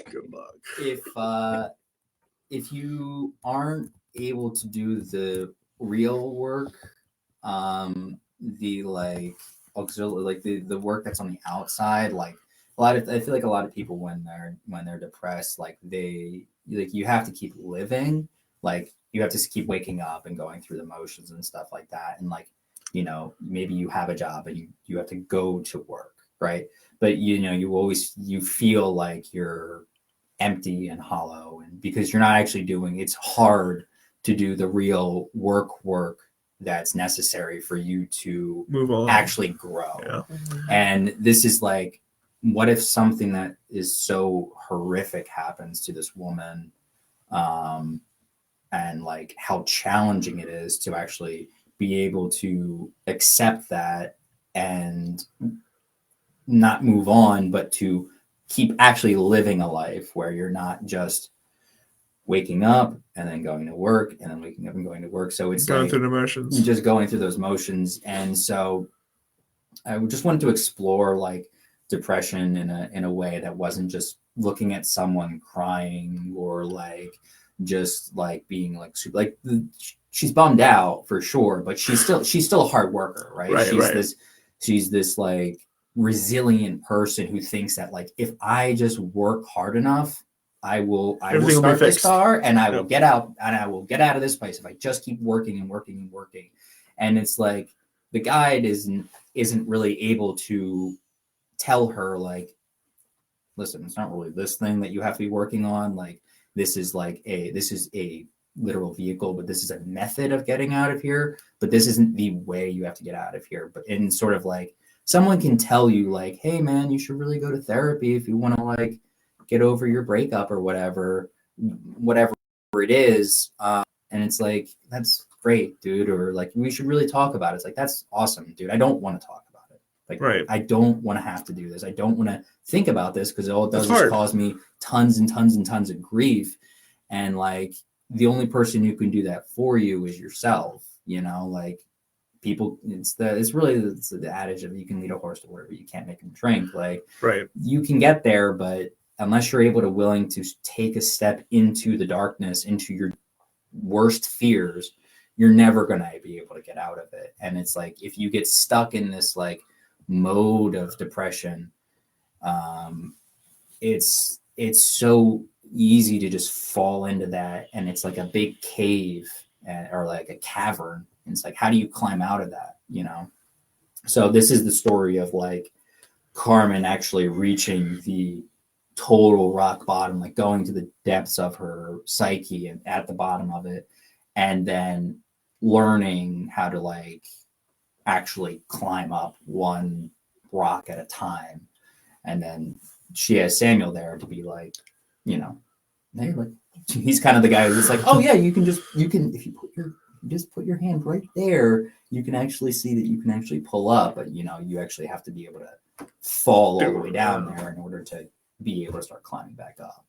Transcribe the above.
Good luck. If you aren't able to do the real work, the like auxiliary, like the work that's on the outside, like I feel like a lot of people when they're depressed, like you have to keep living, like you have to keep waking up and going through the motions and stuff like that, and like maybe you have a job and you have to go to work, right? But you feel like you're empty and hollow, and because you're not actually doing, it's hard to do the real work that's necessary for you to move on, actually grow. Yeah. And this is like, what if something that is so horrific happens to this woman, and like how challenging it is to actually be able to accept that and not move on, but to keep actually living a life where you're not just waking up and then going to work and then waking up and going to work. So it's going like through the motions, just going through those motions. And so I just wanted to explore like depression in a way that wasn't just looking at someone crying or like just like being like super, like she's bummed out for sure, but she's still a hard worker, right? She's this like resilient person who thinks that like if I just work hard enough, I will start this car and I will get out of this place if I just keep working and working and working. And it's like the guide isn't really able to tell her like, listen, it's not really this thing that you have to be working on. Like this is a literal vehicle, but this is a method of getting out of here. But this isn't the way you have to get out of here. But in sort of like someone can tell you like, hey man, you should really go to therapy if you want to like get over your breakup or whatever it is. And it's like, that's great, dude. Or like, we should really talk about it. It's like, that's awesome, dude. I don't want to talk about it. Like, I don't want to have to do this. I don't want to think about this because all it does is cause me tons and tons and tons of grief. And like, the only person who can do that for you is yourself, like people, it's the adage of you can lead a horse to water, but you can't make him drink. Like, you can get there, but unless you're able to willing to take a step into the darkness, into your worst fears, you're never going to be able to get out of it. And it's like, if you get stuck in this like mode of depression, it's so easy to just fall into that. And it's like a big cave or like a cavern. And it's like, how do you climb out of that? So this is the story of like Carmen actually reaching the total rock bottom, like going to the depths of her psyche and at the bottom of it, and then learning how to like actually climb up one rock at a time. And then she has Samuel there to be like, hey, like he's kind of the guy who's like, oh yeah, you can if you put your hand right there, you can actually see that you can actually pull up, but you actually have to be able to fall all the way down there in order to be able to start climbing back up.